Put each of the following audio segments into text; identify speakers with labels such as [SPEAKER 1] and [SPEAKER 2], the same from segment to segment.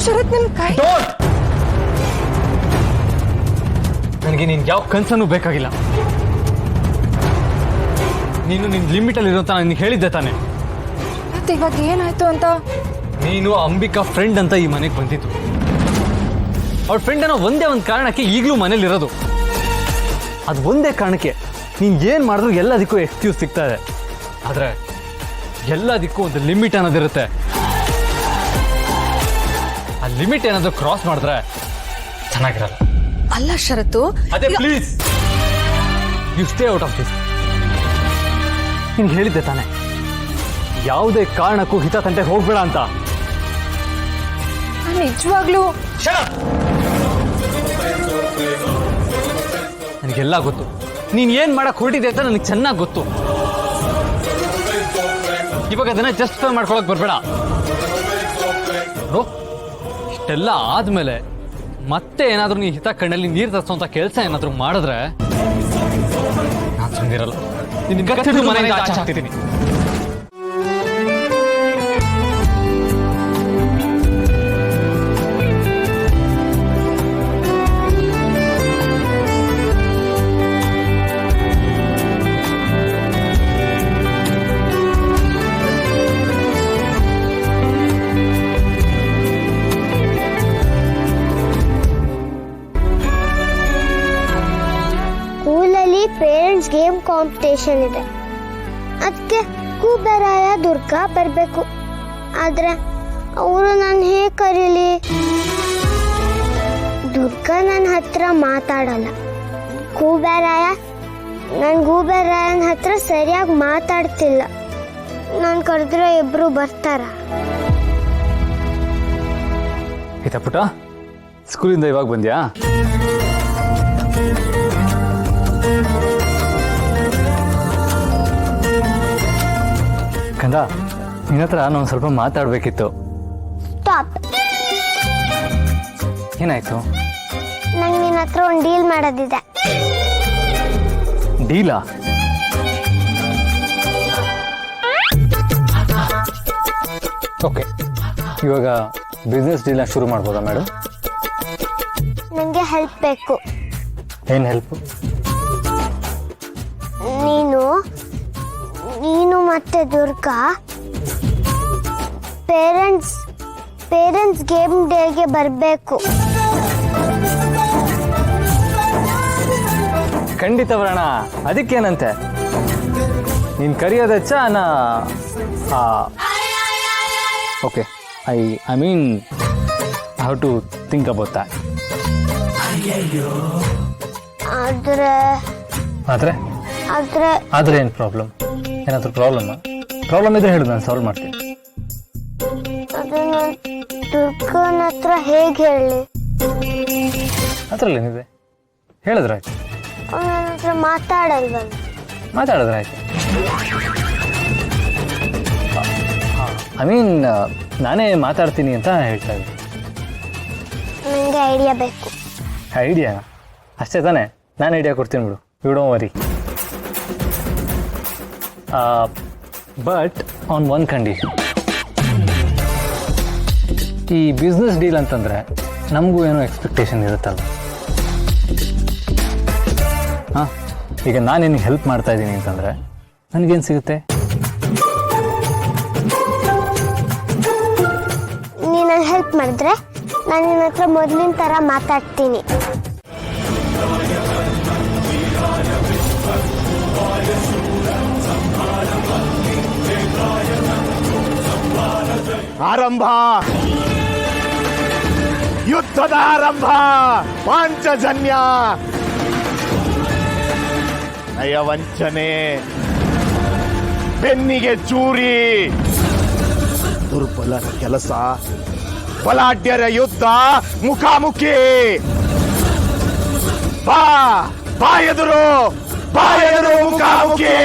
[SPEAKER 1] ಶರತ್ ನಿನ್ ಕೈ
[SPEAKER 2] ನನಗೆ ನೀನ್ ಯಾವ ಕನ್ಸನ್ನು ಬೇಕಾಗಿಲ್ಲ. ನೀನು ನಿನ್ ಲಿಮಿಟ್ ಅಲ್ಲಿ ಇರೋಂತ ನನಗೆ ಹೇಳಿದ್ದೆ ತಾನೆ.
[SPEAKER 1] ಮತ್ತೆ ಇವಾಗ ಏನಾಯ್ತು ಅಂತ?
[SPEAKER 2] ನೀನು ಅಂಬಿಕಾ ಫ್ರೆಂಡ್ ಅಂತ ಈ ಮನೆಗೆ ಬಂದಿದ್ದು. ಅವ್ರ ಫ್ರೆಂಡ್ ಅನ್ನೋ ಒಂದೇ ಒಂದು ಕಾರಣಕ್ಕೆ ಈಗಲೂ ಮನೇಲಿ ಇರೋದು. ಅದು ಒಂದೇ ಕಾರಣಕ್ಕೆ ನೀನ್ ಏನ್ ಮಾಡಿದ್ರು ಎಲ್ಲದಕ್ಕೂ ಎಕ್ಸ್ಕ್ಯೂಸ್ ಸಿಗ್ತಾ ಇದೆ. ಆದ್ರೆ ಎಲ್ಲದಕ್ಕೂ ಒಂದು ಲಿಮಿಟ್ ಅನ್ನೋದಿರುತ್ತೆ. ಆ ಲಿಮಿಟ್ ಏನಾದ್ರು ಕ್ರಾಸ್ ಮಾಡಿದ್ರೆ ಚೆನ್ನಾಗಿರಲ್ಲ.
[SPEAKER 1] ಅಲ್ಲ ಶರತ್ತು,
[SPEAKER 2] ಅದೇ please you stay out of this. ನಿನ್ಗೆ ಹೇಳಿದ್ದೆ ತಾನೆ ಯಾವುದೇ ಕಾರಣಕ್ಕೂ ಹಿತಕಂತೆ ಹೋಗ್ಬೇಡ ಅಂತ.
[SPEAKER 1] ನಿಜವಾಗ್ಲೂ
[SPEAKER 2] ನನಗೆಲ್ಲ ಗೊತ್ತು. ನೀನ್ ಏನ್ ಮಾಡಕ್ ಹೊರಟಿದೆ ಅಂತ ನನಗೆ ಚೆನ್ನಾಗಿ ಗೊತ್ತು. ಇವಾಗ ಅದನ್ನ ಜಸ್ಟಿಫೈ ಮಾಡ್ಕೊಳಕ್ ಬರ್ಬೇಡ. ಇಷ್ಟೆಲ್ಲ ಆದ್ಮೇಲೆ ಮತ್ತೆ ಏನಾದ್ರೂ ನೀ ಹಿತ ಕಣ್ಣಲ್ಲಿ ನೀರು ತರಿಸುವಂತ ಕೆಲಸ ಏನಾದ್ರೂ ಮಾಡಿದ್ರೆ ನಾನು ಸುಮ್ಮನಿರಲ್ಲ. ನಿನ್ಗೆ ಮನೆಯಿಂದ ಆಚೆ ಹಾಕ್ತಿದ್ದೀನಿ.
[SPEAKER 3] ಪೇರೆಂಟ್ಸ್ ಗೇಮ್ ಕಾಂಪಿಟೇಷನ್ ಇದೆ. ಅದಕ್ಕೆ ಕೂಬೆರಾಯ ದುರ್ಗಾ ಬರಬೇಕು. ಆದ್ರೆ ಅವರು ನಾನು ಹೇಗೆ ಕರೀಲಿ? ದುರ್ಗಾ ನನ್ನ ಹತ್ರ ಮಾತಾಡಲ್ಲ. ಗೂಬೆರಾಯನ ಹತ್ರ ಸರಿಯಾಗಿ ಮಾತಾಡ್ತಿಲ್ಲ. ನಾನು ಕರೆದ್ರೆ ಇಬ್ರು ಬರ್ತಾರ.
[SPEAKER 2] ಆಯ್ತಾ ಪುಟ, ಸ್ಕೂಲಿಂದ ಇವಾಗ ಬಂದ್ಯಾ? ಕಂದ, ನಿನ್ನ ಹತ್ರ ನಾನು ಸ್ವಲ್ಪ ಮಾತಾಡ್ಬೇಕಿತ್ತು.
[SPEAKER 3] ಸ್ಟಾಪ್.
[SPEAKER 2] ಏನಾಯ್ತು?
[SPEAKER 3] ನಂಗೆ ನಿನ್ನ ಹತ್ರ ಒಂದು ಡೀಲ್ ಮಾಡೋದಿದೆ.
[SPEAKER 2] ಡೀಲಾ? ಓಕೆ, ಇವಾಗ ಬಿಸ್ನೆಸ್ ಡೀಲ್ನ ಶುರು ಮಾಡ್ಬೋದಾ ಮೇಡಮ್?
[SPEAKER 3] ನನಗೆ ಹೆಲ್ಪ್ ಬೇಕು.
[SPEAKER 2] ಏನು ಹೆಲ್ಪ್?
[SPEAKER 3] ನೀನು ಮತ್ತೆ ದುರ್ಗಾ ಪೇರೆಂಟ್ಸ್ ಗೇಮ್ ಡೇಗೆ ಬರಬೇಕು.
[SPEAKER 2] ಖಂಡಿತ ಬರೋಣ. ಅದಕ್ಕೇನಂತೆ? ನೀನು ಕರೆಯೋದೆಚ್ಚ okay, I mean how to think about that. ಆದ್ರೆ ಏನು ಪ್ರಾಬ್ಲಮ್? ಏನಾದರೂ ಪ್ರಾಬ್ಲಮ್ ಇದ್ರೆ ಹೇಳು, ನಾನು ಸಾಲ್ವ್ ಮಾಡ್ತೀನಿ.
[SPEAKER 3] ಅದನ್ನ ದುರ್ಗನ ಹತ್ರ ಹೇಗೆ ಹೇಳಿ?
[SPEAKER 2] ಅದ್ರಲ್ಲಿ ಏನಿದೆ, ಹೇಳಿದ್ರಾಯ್ತು.
[SPEAKER 3] ನನ್ನ ಹತ್ರ ಮಾತಾಡಲ್ವಲ್ಲ?
[SPEAKER 2] ಮಾತಾಡಿದ್ರಾಯ್ತು. ಐ ಮೀನ್ ನಾನೇ ಮಾತಾಡ್ತೀನಿ ಅಂತ ಹೇಳ್ತಾ ಇದ್ದೀನಿ.
[SPEAKER 3] ನನಗೆ ಐಡಿಯಾ ಬೇಕು.
[SPEAKER 2] ಐಡಿಯಾ? ಅಷ್ಟೇ ತಾನೇ? ನಾನು ಐಡಿಯಾ ಕೊಡ್ತೀನಿ ಬಿಡು, you don't worry. But on one condition. ಈ ಬಿಸ್ನೆಸ್ ಡೀಲ್ ಅಂತಂದರೆ ನಮಗೂ ಏನೋ ಎಕ್ಸ್ಪೆಕ್ಟೇಷನ್ ಇರುತ್ತಲ್ಲ. ಹಾಂ, ಈಗ ನಾನು ನಿನಗೆ ಹೆಲ್ಪ್ ಮಾಡ್ತಾ ಇದ್ದೀನಿ ಅಂತಂದರೆ ನನಗೇನು ಸಿಗುತ್ತೆ?
[SPEAKER 3] ನೀನು ಹೆಲ್ಪ್ ಮಾಡಿದ್ರೆ ನಾನು ನಿನ್ನ ಹತ್ರ ಮೊದಲಿನ ಥರ ಮಾತಾಡ್ತೀನಿ.
[SPEAKER 4] ಆರಂಭ, ಯುದ್ಧದ ಆರಂಭ. ಪಾಂಚಜನ್ಯ, ನಯವಂಚನೆ, ಬೆನ್ನಿಗೆ ಚೂರಿ, ದುರ್ಬಲರ ಕೆಲಸ, ಬಲಾಢ್ಯರ ಯುದ್ಧ ಮುಖಾಮುಖಿ. ಬಾ ಎದುರು ಮುಖಾಮುಖಿ.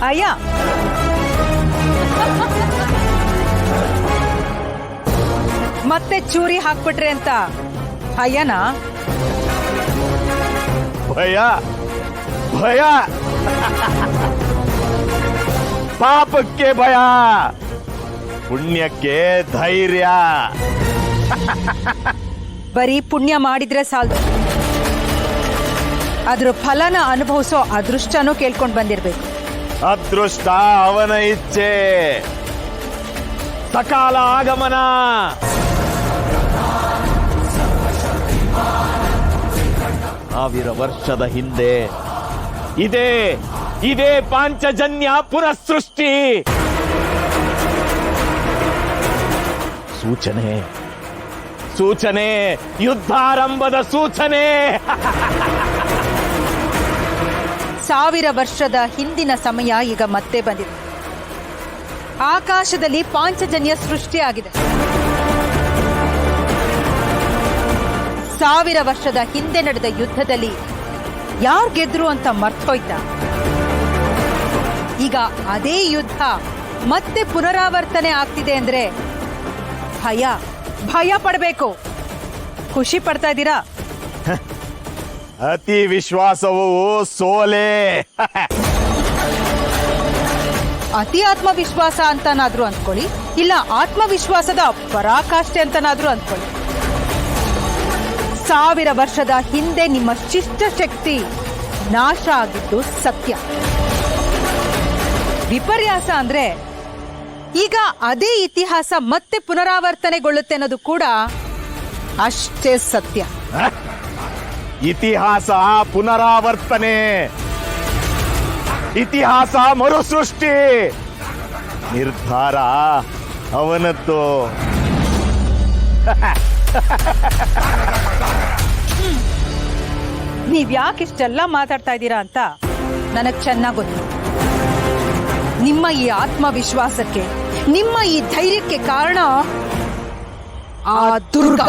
[SPEAKER 1] ಅಯ್ಯ, ಮತ್ತೆ ಚೂರಿ ಹಾಕ್ಬಿಟ್ರೆ ಅಂತ ಅಯ್ಯನಾ?
[SPEAKER 4] ಭಯ ಭಯ ಪಾಪಕ್ಕೆ ಭಯ, ಪುಣ್ಯಕ್ಕೆ ಧೈರ್ಯ.
[SPEAKER 1] ಬರೀ ಪುಣ್ಯ ಮಾಡಿದ್ರೆ ಸಾಲದು, ಅದ್ರ ಫಲನ ಅನುಭವಿಸೋ ಅದೃಷ್ಟನೂ ಕೇಳ್ಕೊಂಡು ಬಂದಿರ್ಬೇಕು.
[SPEAKER 4] ಅದೃಷ್ಟ ಅವನ ಇಚ್ಛೆ, ಸಕಾಲ ಆಗಮನ. ಸಾವಿರ ವರ್ಷದ ಹಿಂದೆ ಇದೇ ಪಾಂಚಜನ್ಯ ಪುನಃಸೃಷ್ಟಿ. ಸೂಚನೆ ಯುದ್ಧಾರಂಭದ ಸೂಚನೆ.
[SPEAKER 1] 1000 ವರ್ಷದ ಹಿಂದಿನ ಸಮಯ ಈಗ ಮತ್ತೆ ಬಂದಿದೆ. ಆಕಾಶದಲ್ಲಿ ಪಾಂಚಜನ್ಯ ಸೃಷ್ಟಿಯಾಗಿದೆ. 1000 ವರ್ಷದ ಹಿಂದೆ ನಡೆದ ಯುದ್ಧದಲ್ಲಿ ಯಾರು ಗೆದ್ರು ಅಂತ ಮರ್ತೋಯ್ತ. ಈಗ ಅದೇ ಯುದ್ಧ ಮತ್ತೆ ಪುನರಾವರ್ತನೆ ಆಗ್ತಿದೆ ಅಂದ್ರೆ ಭಯ ಪಡಬೇಕು. ಖುಷಿ ಪಡ್ತಾ ಇದ್ದೀರಾ?
[SPEAKER 4] ಅತಿ ವಿಶ್ವಾಸವು ಸೋಲೆ.
[SPEAKER 1] ಅತಿ ಆತ್ಮವಿಶ್ವಾಸ ಅಂತನಾದ್ರೂ ಅಂದ್ಕೊಳ್ಳಿ, ಇಲ್ಲ ಆತ್ಮವಿಶ್ವಾಸದ ಪರಾಕಾಷ್ಠೆ ಅಂತನಾದ್ರೂ ಅಂದ್ಕೊಳ್ಳಿ. 1000 ವರ್ಷದ ಹಿಂದೆ ನಿಮ್ಮ ಶಿಷ್ಟ ಶಕ್ತಿ ನಾಶ ಆಗಿದ್ದು ಸತ್ಯ. ವಿಪರ್ಯಾಸ ಅಂದ್ರೆ ಈಗ ಅದೇ ಇತಿಹಾಸ ಮತ್ತೆ ಪುನರಾವರ್ತನೆಗೊಳ್ಳುತ್ತೆ ಅನ್ನೋದು ಕೂಡ ಅಷ್ಟೇ ಸತ್ಯ.
[SPEAKER 4] ಇತಿಹಾಸ ಪುನರಾವರ್ತನೆ, ಇತಿಹಾಸ ಮರುಸೃಷ್ಟಿ. ನಿರ್ಧಾರ ಅವನದ್ದು.
[SPEAKER 1] ನೀವ್ಯಾಕೆ ಇಷ್ಟೆಲ್ಲ ಮಾತಾಡ್ತಾ ಇದ್ದೀರಾ ಅಂತ ನನಗ್ ಚೆನ್ನಾಗ್ ಗೊತ್ತು. ನಿಮ್ಮ ಈ ಆತ್ಮವಿಶ್ವಾಸಕ್ಕೆ, ನಿಮ್ಮ ಈ ಧೈರ್ಯಕ್ಕೆ ಕಾರಣ ಆ ದುರ್ಗ.